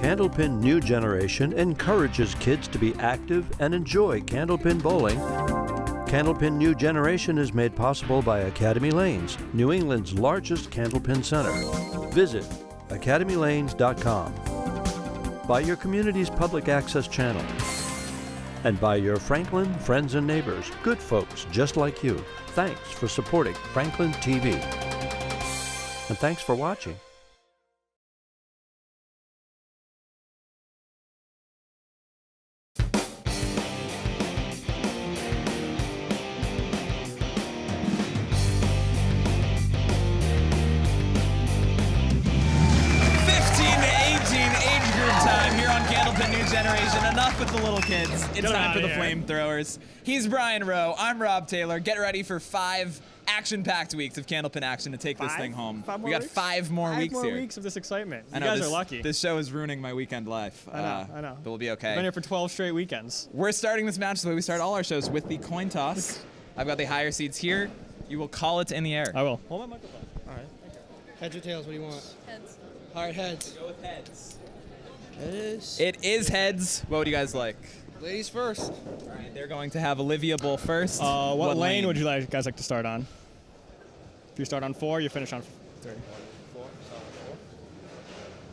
Candlepin New Generation encourages kids to be active and enjoy candlepin bowling. Candlepin New Generation is made possible by Academy Lanes, New England's largest candlepin center. Visit academylanes.com. By your community's public access channel. And by your Franklin friends and neighbors, good folks just like you. Thanks for supporting Franklin TV. And thanks for watching. Generation. Enough with the little kids. It's time for the flamethrowers. He's Brian Rowe. I'm Rob Taylor. Get ready for 5 action-packed weeks of Candlepin action to take this thing home. We got 5 more weeks here. 5 more weeks of this excitement. You guys are lucky. This show is ruining my weekend life. I know. But we'll be okay. I've been here for 12 straight weekends. We're starting this match the way we start all our shows, with the coin toss. I've got the higher seeds here. You will call it in the air. I will. Hold my microphone. All right. Heads or tails? What do you want? Heads. All right, heads. Go with heads. Heads. It is heads. What would you guys like? Ladies first. All right, they're going to have Olivia bowl first. What lane would you guys like to start on? If you start on 4, you finish on 3.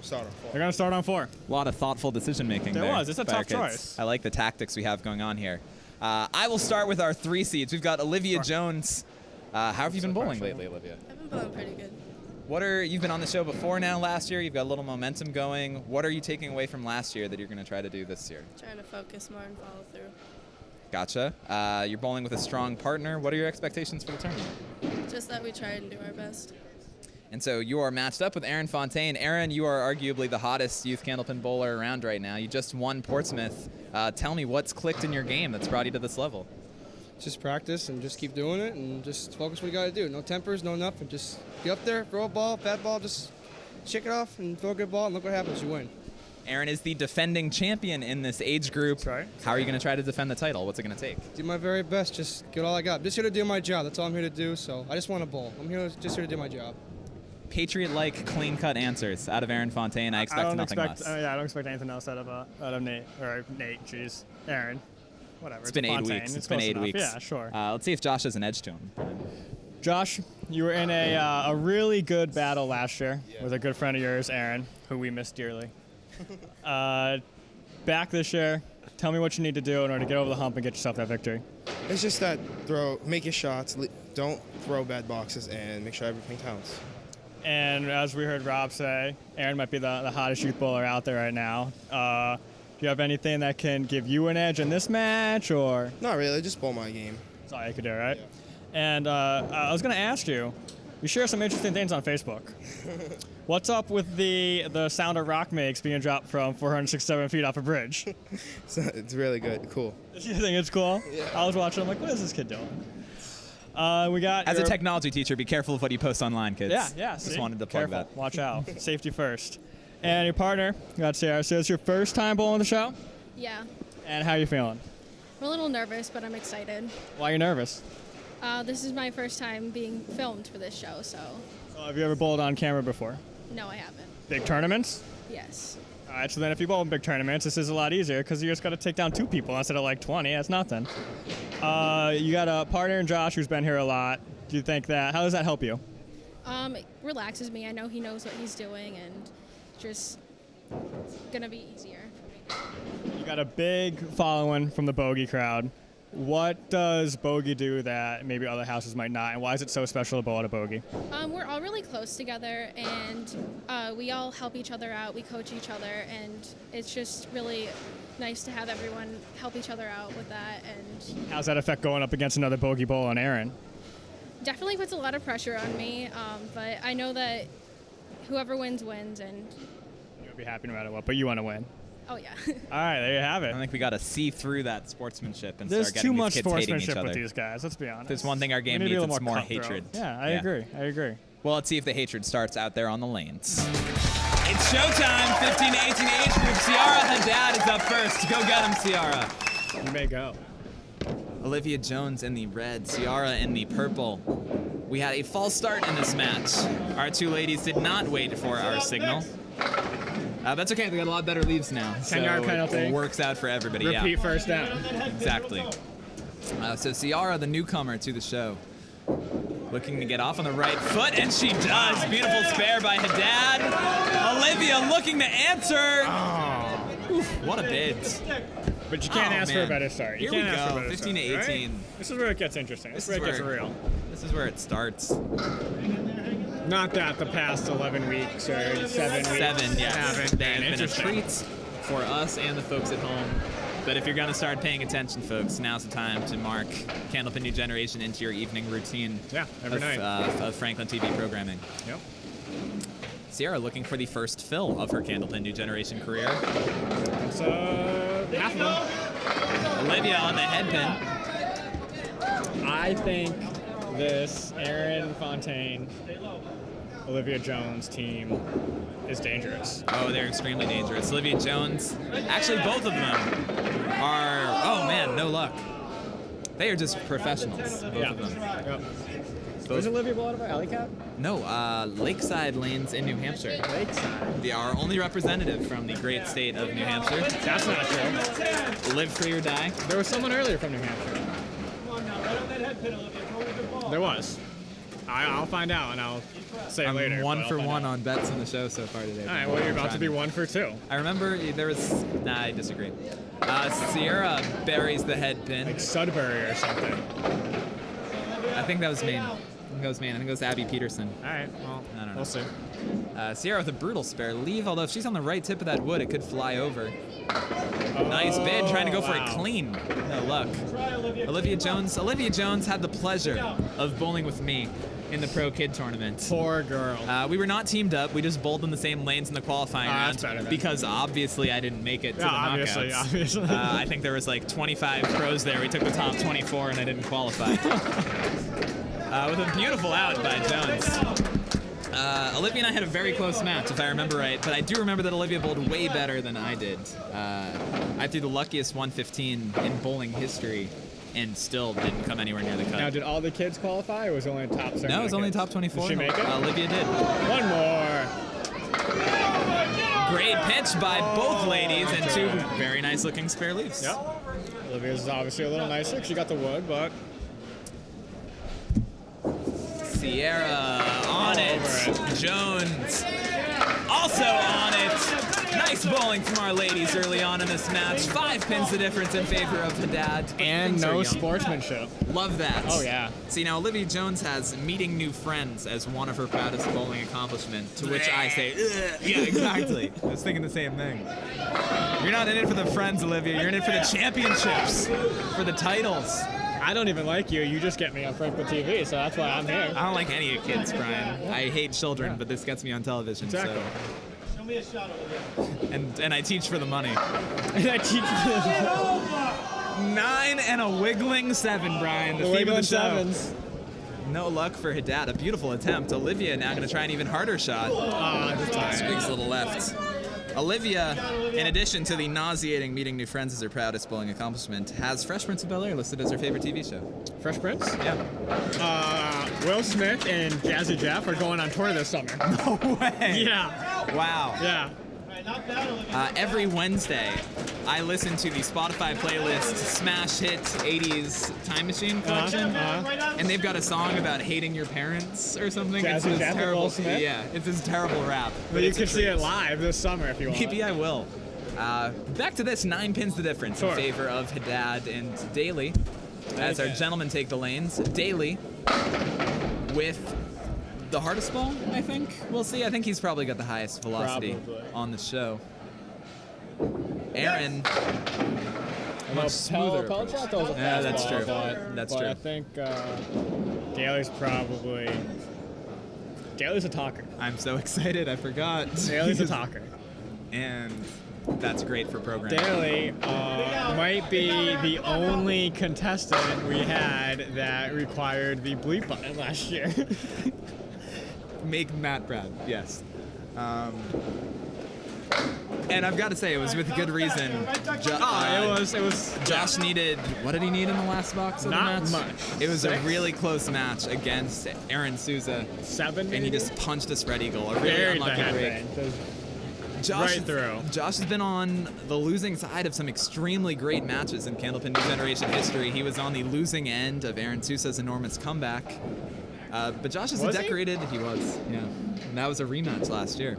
Start on 4. They're going to start on 4. A lot of thoughtful decision making there. There was. It's a by our tough kids. choice. I like the tactics we have going on here. I will start with our 3 seeds. We've got Olivia Jones. How have you been bowling lately, Olivia? I've been bowling pretty good. You've been on the show before now last year. You've got a little momentum going. What are you taking away from last year that you're going to try to do this year? Trying to focus more and follow through. Gotcha. You're bowling with a strong partner. What are your expectations for the tournament? Just that we try and do our best. And so you are matched up with Aaron Fontaine. Aaron, you are arguably the hottest youth candlepin bowler around right now. You just won Portsmouth. Tell me what's clicked in your game that's brought you to this level. Just practice and just keep doing it and just focus what you got to do. No tempers, no nothing. Just get up there, throw a ball, bad ball, just shake it off and throw a good ball and look what happens. You win. Aaron is the defending champion in this age group. That's right. How are you going to try to defend the title? What's it going to take? Do my very best. Just get all I got. Just here to do my job. That's all I'm here to do. So I just want to bowl. I'm just here to do my job. Patriot-like, clean-cut answers out of Aaron Fontaine. I expect nothing less. I don't expect anything else out of Nate. Jeez. Aaron. Whatever. It's been 8 weeks. It's been 8 weeks. Yeah, sure. Let's see if Josh has an edge to him. Josh, you were in a really good battle last year with a good friend of yours, Aaron, who we miss dearly. Back this year, tell me what you need to do in order to get over the hump and get yourself that victory. It's just that make your shots, don't throw bad boxes, and make sure everything counts. And as we heard Rob say, Aaron might be the hottest youth bowler out there right now. Do you have anything that can give you an edge in this match, or? Not really, just bowl my game. That's all you could do, right? Yeah. And I was going to ask you, you share some interesting things on Facebook. What's up with the sound a rock makes being dropped from 467 feet off a bridge? It's really good, cool. You think it's cool? Yeah. I was watching, I'm like, what is this kid doing? We got As a technology teacher, be careful of what you post online, kids. Yeah. Just wanted to plug Careful. that. Watch out. Safety first. And your partner, you got Ciara. So it's your first time bowling the show? Yeah. And how you feeling? I'm a little nervous, but I'm excited. Why are you nervous? This is my first time being filmed for this show, so Have you ever bowled on camera before? no, I haven't. Big tournaments? Yes. All right, so then if you bowl in big tournaments, this is a lot easier because you just got to take down 2 people instead of like 20. That's nothing. You got a partner in Josh who's been here a lot. Do you think how does that help you? It relaxes me. I know he knows what he's doing, and just gonna be easier for me. You got a big following from the bogey crowd. What does bogey do that maybe other houses might not, and why is it so special to bowl at a bogey? We're all really close together, and we all help each other out. We coach each other, and it's just really nice to have everyone help each other out with that. And How's that affect going up against another bogey bowler on Aaron? definitely puts a lot of pressure on me, but I know that whoever wins, wins, and You'll be happy no matter what, but you want to win. oh yeah. All right, there you have it. I think we got to see through that sportsmanship and There's start too getting much these kids hating each sportsmanship other. with these guys, let's be honest. There's one thing our game We need to needs, be a it's little more cutthroat. hatred. Yeah, I agree. Well, let's see if the hatred starts out there on the lanes. It's showtime, 15 to 18 age group. Ciara Haddad is up first. Go get him, Ciara. You may go. Olivia Jones in the red, Ciara in the purple. We had a false start in this match. Our 2 ladies did not wait for our signal. That's okay. They got a lot better leaves now. 10-yard penalty. It works out for everybody. Repeat first down. Exactly. So Ciara, the newcomer to the show, looking to get off on the right foot, and she does. Beautiful spare by Haddad. Olivia looking to answer. Oof, what a bid. But you can't ask for a better start. You Here can't we ask go, for a better 15 to start, 18. right? This is where it gets interesting. This is where it gets real. This is where it starts. Not that the past 11 weeks or 7 weeks haven't They been have been a interesting. treat for us and the folks at home. But if you're going to start paying attention, folks, now's the time to mark Candlepin New Generation into your evening routine every night. Of Franklin TV programming. Yep. Ciara looking for the first fill of her Candlepin New Generation career. It's half of them. Olivia on the head pin. I think this Aaron Fontaine, Olivia Jones team is dangerous. Oh, they're extremely dangerous. Olivia Jones, actually both of them are, oh man, no luck. They are just professionals, both of them. Yep. Where's Olivia blow out of our alley cat? No, Lakeside Lanes in New Hampshire. Lakeside. They are our only representative from the great state of New Hampshire. That's not true. Live free or die. There was someone earlier from New Hampshire. There was. I'll find out and I'll say later. I'm 1 for 1 on bets on the show so far today. All right, well, you're about to be 1 for 2. I remember there was, nah, I disagree. Ciara buries the head pin. Like Sudbury or something. I think that was Maine. I think it was Abby Peterson. All right, well, I don't know. we'll see. Ciara with a brutal spare leave, although if she's on the right tip of that wood, it could fly over. Nice bid, trying to go for a clean. No luck. Olivia Jones had the pleasure of bowling with me in the Pro Kid tournament. Poor girl. We were not teamed up. We just bowled in the same lanes in the qualifying round that's better then. because obviously I didn't make it to the knockouts. Obviously. I think there was like 25 pros there. We took the top 24 and I didn't qualify. With a beautiful out by Jones. Olivia and I had a very close match, if I remember right, but I do remember that Olivia bowled way better than I did. I threw the luckiest 115 in bowling history and still didn't come anywhere near the cut. Now, did all the kids qualify or was it only top 7? No, it was only top 24. Did she make it? Olivia did. One more. Great pitch by both ladies and 2 very nice looking spare leaves. Yep. Olivia's obviously a little nicer. She got the wood, but Ciara on it. Jones also on it. Nice bowling from our ladies early on in this match. 5 pins the difference in favor of Haddad. and no sportsmanship. Love that. Oh, yeah. See, now Olivia Jones has meeting new friends as one of her proudest bowling accomplishments, to which I say, ugh. Yeah, exactly. I was thinking the same thing. You're not in it for the friends, Olivia. You're in it for the championships, for the titles. I don't even like you. You just get me on FranklinTV, so that's why I'm here. I don't like any of your kids, Brian. I hate children, but this gets me on television. Exactly. So. Show me a shot, Olivia. And I teach for the money. And I teach 9 and a wiggling 7, Brian. The theme wiggling of the show. sevens. No luck for Haddad. A beautiful attempt. Olivia now going to try an even harder shot. Squeaks a little left. Olivia, in addition to the nauseating meeting new friends as her proudest bowling accomplishment, has Fresh Prince of Bel-Air listed as her favorite TV show. Fresh Prince? Yeah. Will Smith and Jazzy Jeff are going on tour this summer. No way. Yeah. Wow. Yeah. Every Wednesday, I listen to the Spotify playlist Smash Hit 80s Time Machine Collection, and they've got a song about hating your parents or something. Jazzy It's this Jeff and terrible, Will Smith? yeah, it's this terrible rap. But you it's a can see treat. it live this summer if you want. Maybe I will. Back to this, 9 pins the difference in favor of Haddad and Daley. As our gentlemen take the lanes, Daley with the hardest ball, I think. We'll see. I think he's probably got the highest velocity on the show. Aaron, much smoother. Yeah, that's true. That's true. I think Daley's a talker. I'm so excited, I forgot. Daley's a talker. And that's great for programming. Daley might be the only contestant we had that required the bleep button last year. Make Matt proud, yes. And I've got to say, it was with good reason. It was. Josh needed, what did he need in the last box of the match? Not much. It was a really close match against Aaron Souza. 7, and he just punched a spread eagle. A really unlucky break. Josh, right through. Josh has been on the losing side of some extremely great matches in Candlepin New Generation history. He was on the losing end of Aaron Sousa's enormous comeback. But Josh is Was a he? decorated. He was, yeah. And that was a rematch last year.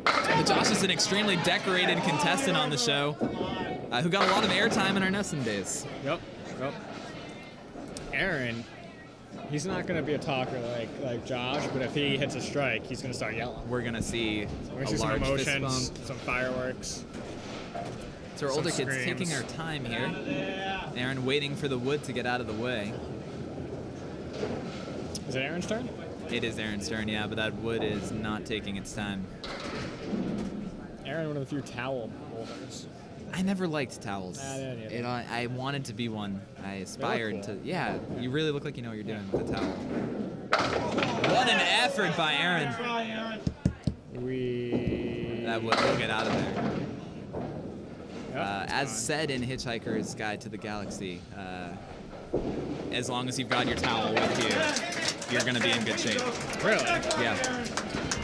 But Josh is an extremely decorated contestant on the show, who got a lot of airtime in our Nesson days. Yep. Aaron, he's not going to be a talker like Josh, but if he hits a strike, he's going to start yelling. We're gonna see We're a gonna see some large fist emotions, bump. some fireworks. So our some older kids screams. taking our time here. Aaron waiting for the wood to get out of the way. Is it Aaron's turn? It is Aaron's turn, yeah, but that wood is not taking its time. Aaron, one of the few towel holders. I never liked towels. I didn't either. I wanted to be one. I aspired cool. to. Yeah, you really look like you know what you're doing with a towel. What an effort by Aaron. That wood will get out of there. Yep, As said in Hitchhiker's Guide to the Galaxy, as long as you've got your towel with you, you're gonna be in good shape. Really? Yeah.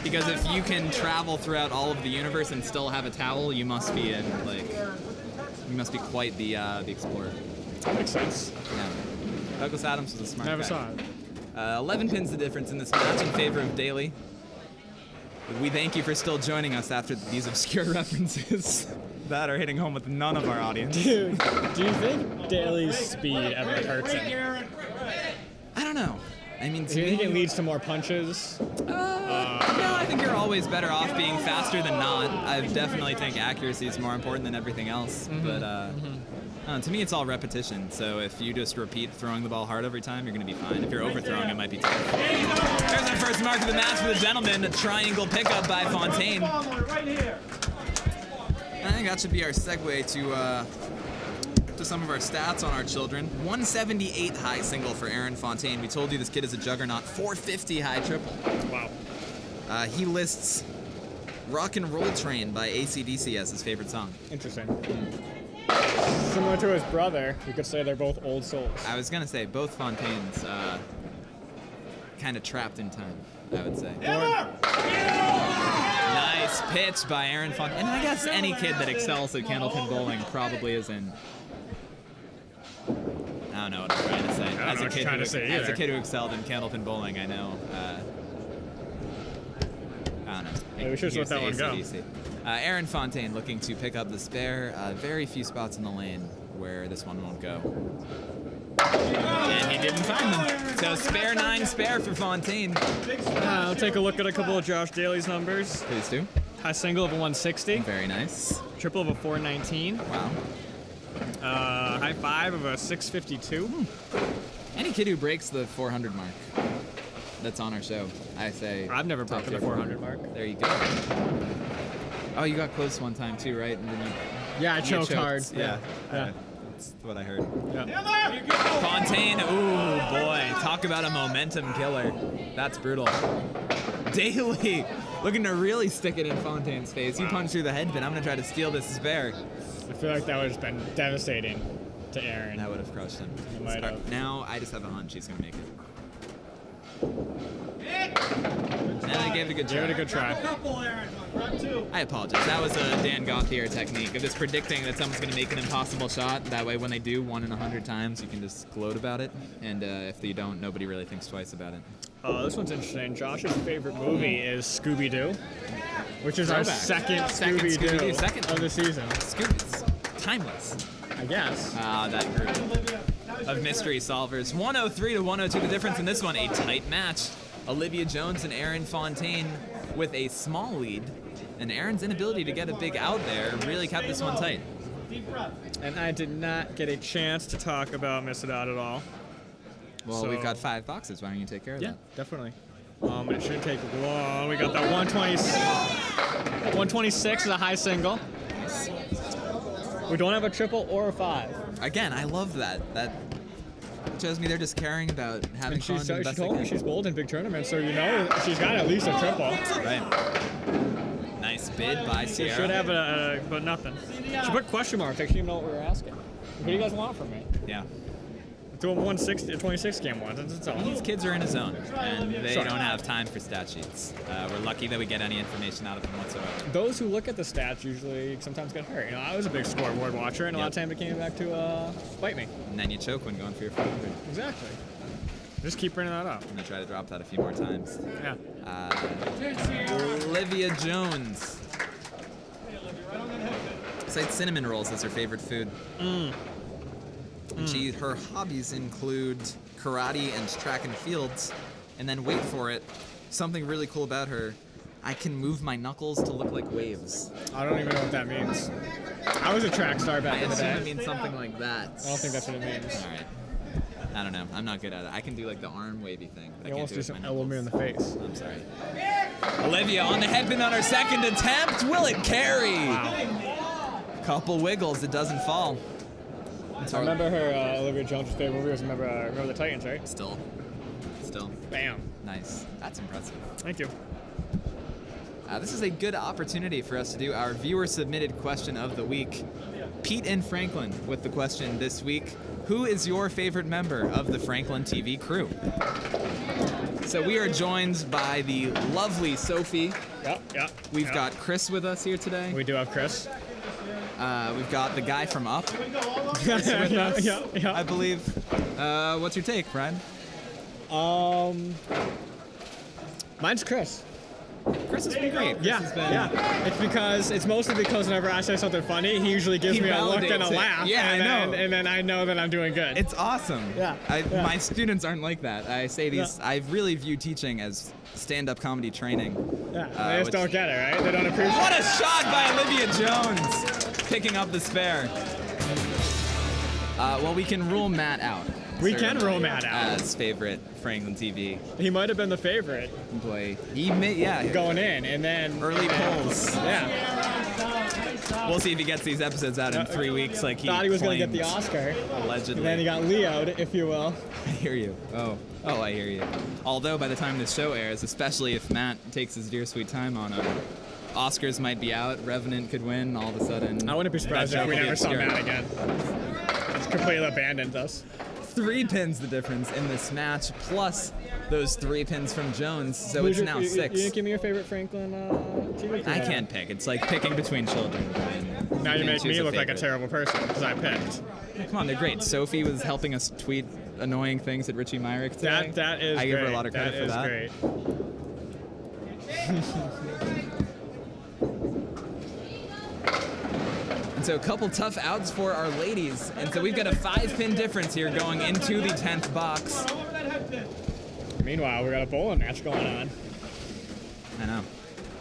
Because if you can travel throughout all of the universe and still have a towel, you must be quite the explorer. That makes sense. Yeah. Douglas Adams was a smart Never guy. saw it. 11 pins the difference in this match in favor of Daley. We thank you for still joining us after these obscure references that are hitting home with none of our audience. Dude, do you think Daley's speed ever hurts him? I don't know. I mean, Do you think it leads to more punches? No, I think you're always better off being faster than not. I definitely think accuracy is more important than everything else. But to me, it's all repetition. So if you just repeat throwing the ball hard every time, you're going to be fine. If you're overthrowing, it might be tough. There's our first mark of the match for the gentleman. A triangle pickup by Fontaine. I think that should be our segue to some of our stats on our children. 178 high single for Aaron Fontaine. We told you this kid is a juggernaut. 450 high triple. Wow. He lists Rock and Roll Train by AC/DC as his favorite song. Interesting. Similar to his brother, you could say they're both old souls. I was gonna say both Fontaines kind of trapped in time, I would say. Nice pitch by Aaron Fontaine. And I guess any kid that excels at Candlepin bowling probably is in. I don't know what I'm trying to say. I don't know what you're trying to say As a either. kid who excelled in Candlepin bowling, I know. I don't know. Maybe we should just let that one go. AC/DC. Aaron Fontaine looking to pick up the spare. Very few spots in the lane where this one won't go. And he didn't find them. So spare 9 spare for Fontaine. I'll take a look at a couple of Josh Daley's numbers. Please do. High single of a 160. Very nice. Triple of a 419. Wow. High five of a 652. Any kid who breaks the 400 mark that's on our show, I say. I've never top broken the tier. 400 mark. There you go. Oh, you got close one time too, right? And then you, Yeah, I you choked hard. Yeah. Yeah. That's what I heard. Yeah. Fontaine, ooh boy, talk about a momentum killer. That's brutal. Daley looking to really stick it in Fontaine's face. You punch through the head pin. I'm gonna try to steal this spare. I feel like that would have been devastating to Aaron. That would have crushed him. He might have. Now I just have a hunch he's gonna make it. And I gave it a good try. Give it a good try. I apologize. That was a Dan Gauthier technique of just predicting that someone's going to make an impossible shot. That way, when they do 1 in 100 times, you can just gloat about it. And if you don't, nobody really thinks twice about it. This one's interesting. Josh's favorite movie is Scooby-Doo, which is our Throwback. second Second Scooby-Doo Scooby-Doo, second. of the season, Scooby's timeless. I guess. That group of mystery solvers. 103 to 102. The difference in this one, a tight match. Olivia Jones and Aaron Fontaine with a small lead. And Aaron's inability to get a big out there really kept this one tight. And I did not get a chance to talk about Miss Haddad at all. Well, So- we've got 5 boxes. Why don't you take care of Yeah, that? definitely. It shouldn't take long. We got that 126 is a high single. We don't have a triple or a 5. Again, I love that. That shows me they're just caring about having And fun. she doing the best told they me can. she's bowled in big tournaments, so you know she's got at least a triple. Right. Nice bid by She Ciara. should have but nothing. She put question marks. I didn't even know what we were asking. What do you guys want from me? Yeah. To a 160, a 26 game one. That's all. These kids are in a zone, and they Sure. don't have time for stat sheets. We're lucky that we get any information out of them whatsoever. Those who look at the stats usually sometimes get hurt. You know, I was a big scoreboard watcher, and a lot of time it came back to bite me. And then you choke when going for your 500. Exactly. Just keep bringing that up. I'm gonna try to drop that a few more times. Yeah. Olivia Jones. Cites cinnamon rolls as her favorite food. And her hobbies include karate and track and fields. And then wait for it, something really cool about her. I can move my knuckles to look like waves. I don't even know what that means. I was a track star back in the assume day. it means something like that. I don't think that's what it means. All right. I don't know. I'm not good at it. I can do like the arm wavy thing, but You I can't almost do do it with some my elbow me in knuckles. the face. I'm sorry. Olivia on the headpin on her second attempt. Will it carry? Wow. Couple wiggles. It doesn't fall. I remember her, Olivia Jones' favorite movie was remember the Titans, right? Still. Bam. Nice. That's impressive. Thank you. This is a good opportunity for us to do our viewer-submitted question of the week. Pete and Franklin with the question this week. Who is your favorite member of the Franklin TV crew? So we are joined by the lovely Sophie. Yep. We've got Chris with us here today. We do have Chris. We've got the guy from Up, yeah. I believe. What's your take, Brian? Mine's Chris. Chris has been great. Chris has been- It's mostly because whenever I say something funny, he usually gives He me a look and a validates it. laugh. Yeah, and I then, know. And then I know that I'm doing good. It's awesome. Yeah. My students aren't like that. I say these. I really view teaching as stand-up comedy training. they just don't get it, right? They don't appreciate What a shot by Olivia Jones, picking up the spare. Well, we can rule Matt out. We can certainly, rule Matt out. as favorite Franklin TV He might have been the favorite employee. He may, going in, and then early polls. Yeah. We'll see if he gets these episodes out in 3 weeks, like he Thought he was going to get the claimed, Oscar. allegedly. And then he got Leo'd, if you will. I hear you. Oh, I hear you. Although by the time this show airs, especially if Matt takes his dear sweet time on Oscars might be out, Revenant could win all of a sudden. I wouldn't be surprised That if we joke will never be saw obscured. Matt again. It's completely abandoned us. 3 pins the difference in this match, plus those 3 pins from Jones, so Who's it's your- now you 6. didn't give me your favorite Franklin TV crew. I can't pick. It's like picking between children. Now you make me choose a look like a favorite. terrible person because I picked. Come on, they're great. Sophie was helping us tweet annoying things at Richie Myrick today. That is I give her great. a lot of credit for that. That is And so a couple tough outs for our ladies. And so we've got a 5-pin difference here going into the 10th box. great. Meanwhile, we got a bowling match going on. I know.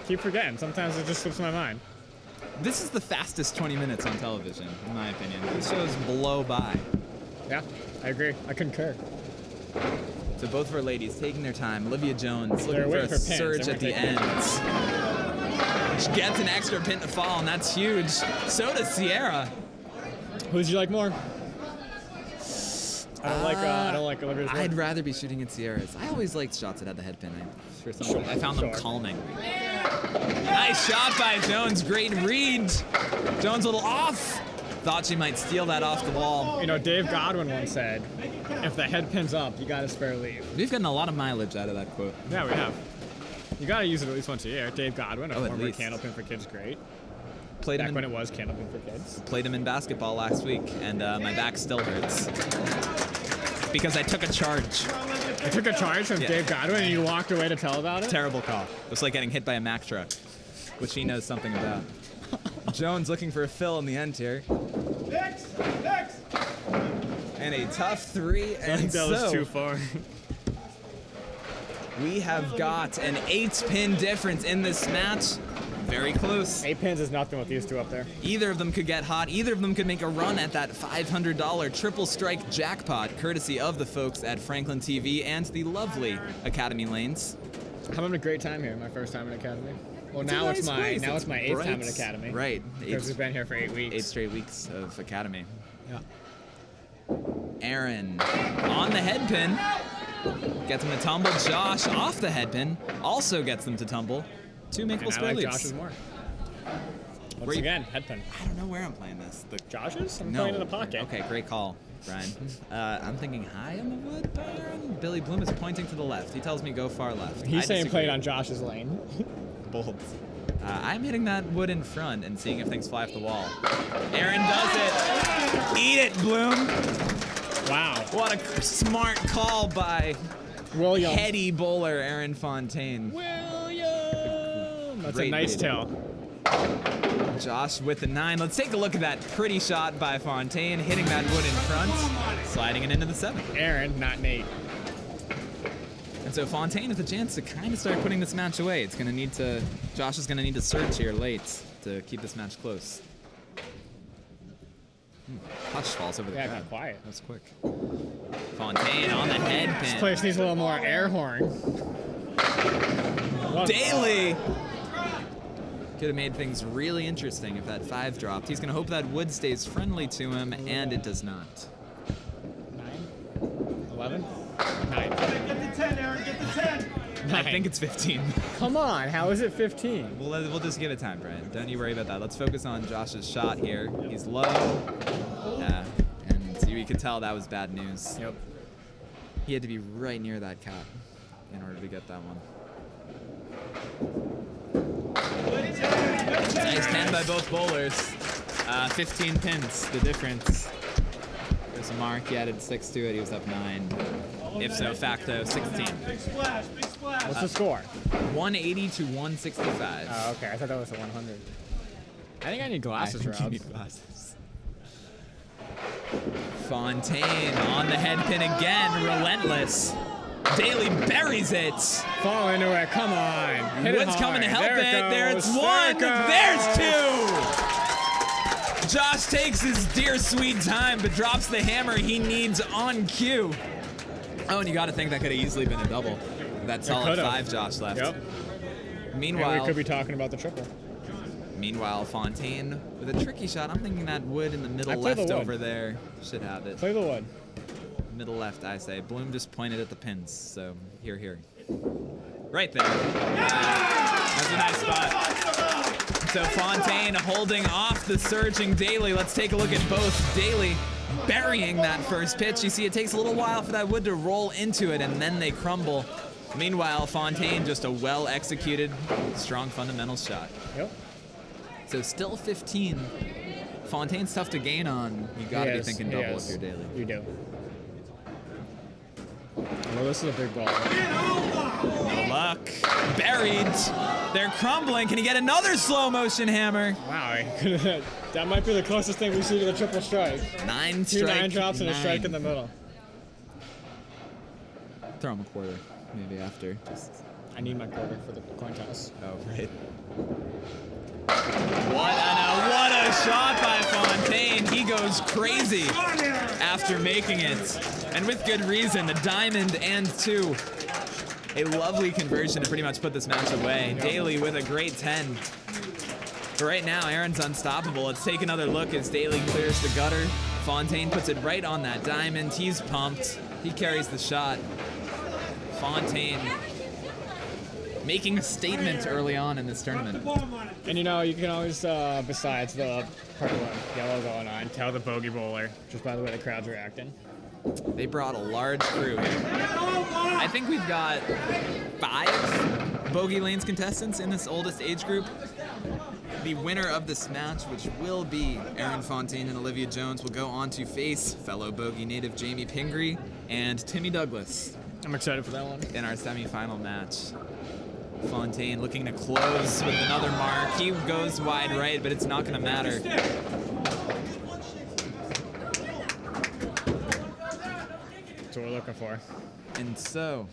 Keep forgetting. Sometimes it just slips my mind. This is the fastest 20 minutes on television, in my opinion. These shows blow by. Yeah, I agree. I concur. So both of our ladies taking their time. Olivia Jones They're looking for a waiting for pins. surge They're at the gonna end. take She gets an extra pin to fall, and that's huge. So does Ciara. Who did you like more? I don't like Olivia's work. I'd rather be shooting at Ciara's. I always liked shots that had the head pin. I found them Sure. calming. Nice shot by Jones. Great read. Jones a little off. Thought she might steal that off the wall. You know, Dave Godwin once said, if the head pin's up, you got to spare leave. We've gotten a lot of mileage out of that quote. Yeah, we have. You got to use it at least once a year. Dave Godwin, a Oh, at former least. Candlepin for Kids great. Played Back him, when it was Candlepin for Kids. played him in basketball last week, and my back still hurts. Because I took a charge. I took a charge from Yeah. Dave Godwin and you walked away to tell about it? Terrible call. It was like getting hit by a Mack truck, which he knows something about. Jones looking for a fill in the end here. And a tough 3, I and think that was so too far. we have got an 8-pin difference in this match. Very close. 8 pins is nothing with these two up there. Either of them could get hot. Either of them could make a run at that $500 triple strike jackpot, courtesy of the folks at Franklin TV and the lovely Academy Lanes. I'm having a great time here. My first time in Academy. Well, It's a now nice it's my place. now it's my 8th time in bright. Academy. Right. Because we've been here for 8 weeks. 8 straight weeks of Academy. Yeah. Aaron on the head pin. Gets him to tumble. Josh off the head pin. Also gets them to tumble. 2 makeable And I spare like leaves. Josh's more. Once again, head pin. I don't know where I'm playing this. The Josh's? I'm no. playing in the pocket. Okay, great call, Brian. I'm thinking high on the wood by Aaron. Billy Bloom is pointing to the left. He tells me go far left. He's I saying play it disagree. on Josh's lane. Bold. I'm hitting that wood in front and seeing if things fly off the wall. Aaron does it. Eat it, Bloom. Wow. What a smart call by William. heady bowler Aaron Fontaine. William. That's Great a nice reading. tail. Josh with the 9. Let's take a look at that pretty shot by Fontaine, hitting that wood in front, sliding it into the 7. Aaron, not Nate. And so Fontaine has a chance to kind of start putting this match away. It's going to need to, Josh is going to need to surge here late to keep this match close. Touch falls over the Yeah, crowd. got quiet. That was quick. Fontaine on the head This pin. place needs a little more air horn. Daley! Could have made things really interesting if that 5 dropped. He's going to hope that wood stays friendly to him, and it does not. 9? 11? 9. Get the 10, Aaron, get the 10. I think it's 15. Come on, how is it 15? We'll just give it time, Brian. Don't you worry about that. Let's focus on Josh's shot here. He's low. And you can tell that was bad news. Yep. He had to be right near that cap in order to get that one. Nice 10 by both bowlers. 15 pins, the difference. There's a mark. He added 6 to it. He was up 9. If so, facto 16. Big splash, big splash. What's the score? 180 to 165. Oh, okay. I thought that was a 100. I think I need glasses, I think you Rob. need glasses. Fontaine on the head pin again, relentless. Daley buries it. Fall into it. Come on. Hit Wood's it coming to hard. help it. There's goes. one. There it There's 2. Josh takes his dear sweet time, but drops the hammer he needs on cue. Oh, and you got to think that could have easily been a double. That solid could've. 5 Josh left. Yep. Meanwhile, And we could be talking about the triple. Meanwhile, Fontaine with a tricky shot. I'm thinking that wood in the middle I play the left wood. over there should have it. Play the wood. Middle left, I say. Bloom just pointed at the pins, so here, here. Right there. That's a nice spot. So Fontaine holding off the surging Daley. Let's take a look at both. Daley burying that first pitch. You see, it takes a little while for that wood to roll into it, and then they crumble. Meanwhile, Fontaine just a well-executed, strong fundamentals shot. Yep. So still 15. Fontaine's tough to gain on. You gotta be thinking double if you're Daley. You do. Well, this is a big ball. No luck. Buried. They're crumbling. Can he get another slow motion hammer? Wow. That might be the closest thing we see to the triple strike. 9 Two strike. 9 drops and a strike 9. in the middle. Throw him a quarter, maybe after. I need my quarter for the coin toss. Oh, right. What a shot by Fontaine. He goes crazy after making it. And with good reason, the diamond and 2. A lovely conversion to pretty much put this match away. Daley with a great 10. But right now, Aaron's unstoppable. Let's take another look as Daley clears the gutter. Fontaine puts it right on that diamond. He's pumped. He carries the shot. Fontaine making a statement early on in this tournament. And you know, you can always, besides the purple and yellow going on, tell the bogey bowler just by the way the crowd's reacting. They brought a large crew here. I think we've got 5 Bogey Lanes contestants in this oldest age group. The winner of this match, which will be Aaron Fontaine and Olivia Jones, will go on to face fellow Bogey native Jamie Pingree and Timmy Douglas I'm excited for that one. in our semifinal match. Fontaine looking to close with another mark. He goes wide right, but it's not going to matter. That's what we're looking for. And so,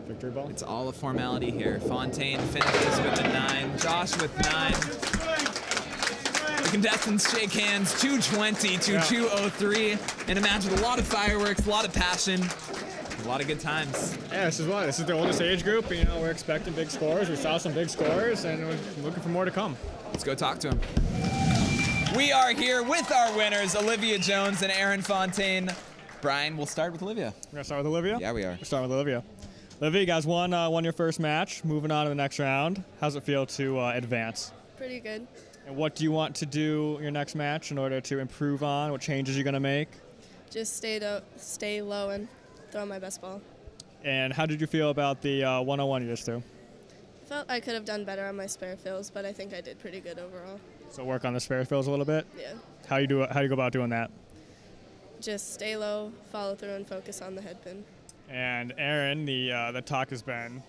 Victory ball. it's all a formality here. Fontaine finishes with a 9. Josh with 9. The contestants shake hands, 220 to 203, in a match with a lot of fireworks, a lot of passion, a lot of good times. Yeah, this is what? This is the oldest age group. You know, we're expecting big scores. We saw some big scores, and we're looking for more to come. Let's go talk to him. We are here with our winners, Olivia Jones and Aaron Fontaine. Brian, we'll start with Olivia. We're gonna start with Olivia? Yeah, we are. We'll start with Olivia. Olivia, you guys won your first match. Moving on to the next round. How's it feel to advance? Pretty good. And what do you want to do in your next match in order to improve on? What changes you're going to make? Just stay low and throw my best ball. And how did you feel about the 101 you just threw? Felt I could have done better on my spare fills, but I think I did pretty good overall. So work on the spare fills a little bit? Yeah. How do you go about doing that? Just stay low, follow through, and focus on the head pin. And Aaron, the talk has been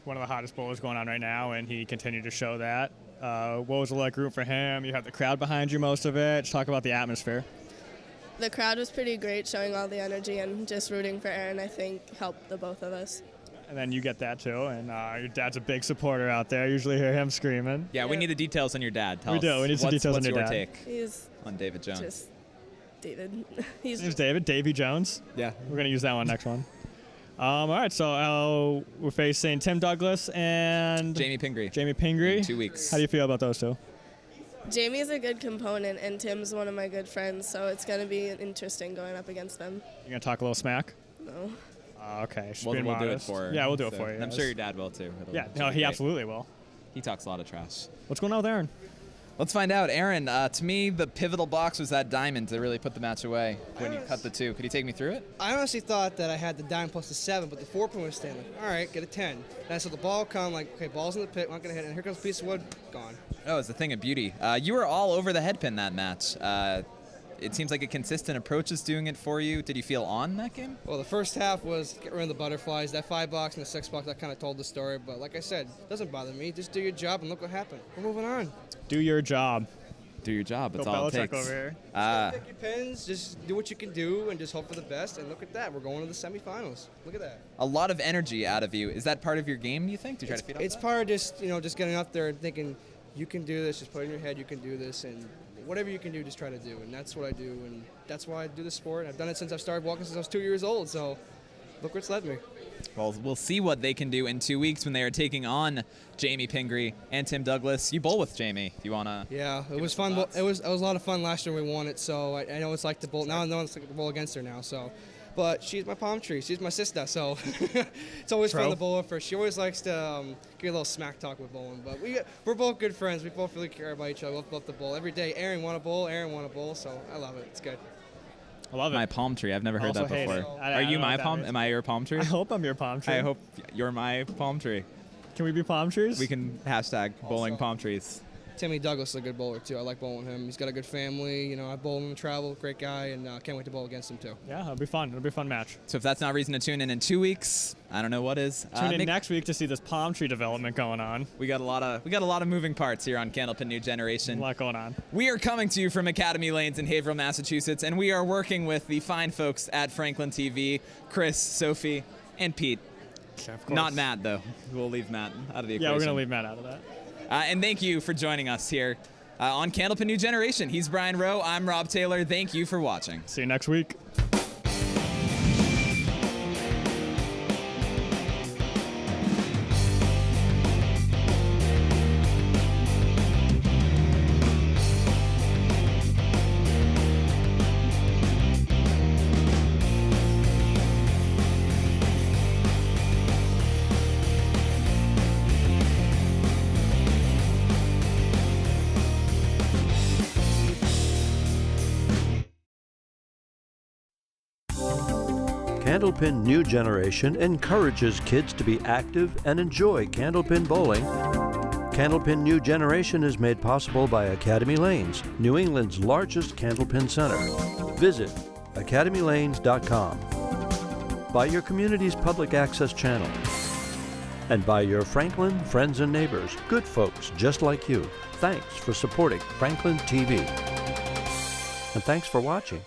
one of the hottest bowlers going on right now, and he continued to show that. What was it like room for him? You have the crowd behind you most of it. Just talk about the atmosphere. The crowd was pretty great, showing all the energy, and just rooting for Aaron, I think, helped the both of us. And then you get that too, and your dad's a big supporter out there. Usually hear him screaming. Yeah, we need the details on your dad. Tell We do. us We need some details on your what's dad. your take He's on David Jones? just David. His name's David, Davy Jones. Yeah. We're going to use that one next one. All right, so we're facing Tim Douglas and Jamie Pingree. Jamie Pingree. In 2 weeks. How do you feel about those two? Jamie's a good component, and Tim's one of my good friends, so it's going to be interesting going up against them. You going to talk a little smack? No. Okay, she's We'll being do it modest. for her. Yeah, we'll do it So- for you. and I'm yes. sure your dad will too. Yeah, It'll no, be he great. absolutely will. He talks a lot of trash. What's going on with Aaron? Let's find out. Aaron, to me, the pivotal box was that diamond to really put the match away when you cut the 2. Could you take me through it? I honestly thought that I had the dime plus the 7, but the 4 pin was staying like, all right, get a 10. And I saw the ball come, like, okay, ball's in the pit, not going to hit it, and here comes a piece of wood, gone. Oh, it's a thing of beauty. You were all over the head pin that match. It seems like a consistent approach is doing it for you. Did you feel on that game? Well, the first half was get rid of the butterflies. That 5 box and the 6 box, that kind of told the story. But like I said, it doesn't bother me. Just do your job and look what happened. We're moving on. Do your job. Do your job. That's Bill all it Belichick takes. over here. Pick your pins, just do what you can do, and just hope for the best. And look at that. We're going to the semifinals. Look at that. A lot of energy out of you. Is that part of your game, do you think? Do you try to feed off It's that? part of just, just getting up there and thinking, you can do this. Just put it in your head, you can do this. And whatever you can do, just try to do. And that's what I do. And that's why I do the sport. I've done it since I started walking since I was 2 years old. So look where it's led me. Well, we'll see what they can do in 2 weeks when they are taking on Jamie Pingree and Tim Douglas. You bowl with Jamie. Do you want to? Yeah, it was fun. It was a lot of fun last year when we won it. So I know it's like to bowl. Now I know it's like to bowl against her now. So, but she's my palm tree. She's my sister. So it's always fun to bowl with her. She always likes to give a little smack talk with bowling. But we're both good friends. We both really care about each other. We both love to bowl every day. Aaron want to bowl. Aaron want to bowl. So I love it. It's good. I love it. My palm tree. I've never heard that also hate before. it. I Are don't you know my what that palm? means. Am I your palm tree? I hope I'm your palm tree. I hope you're my palm tree. Can we be palm trees? We can hashtag bowling palm trees. Timmy Douglas is a good bowler too. I like bowling him. He's got a good family. I bowl him in travel. Great guy, and can't wait to bowl against him too. Yeah, it'll be fun. It'll be a fun match. So if that's not reason to tune in 2 weeks, I don't know what is. Tune in next week to see this palm tree development going on. We got a lot of moving parts here on Candlepin New Generation. A lot going on. We are coming to you from Academy Lanes in Haverhill, Massachusetts, and we are working with the fine folks at FranklinTV, Chris, Sophie, and Pete. Yeah, of course. Not Matt, though. We'll leave Matt out of the equation. Yeah, we're gonna leave Matt out of that. And thank you for joining us here on Candlepin New Generation. He's Brian Rowe. I'm Rob Taylor. Thank you for watching. See you next week. Candlepin New Generation encourages kids to be active and enjoy candlepin bowling. Candlepin New Generation is made possible by Academy Lanes, New England's largest candlepin center. Visit academylanes.com. By your community's public access channel. And by your Franklin friends and neighbors, good folks just like you. Thanks for supporting Franklin TV. And thanks for watching.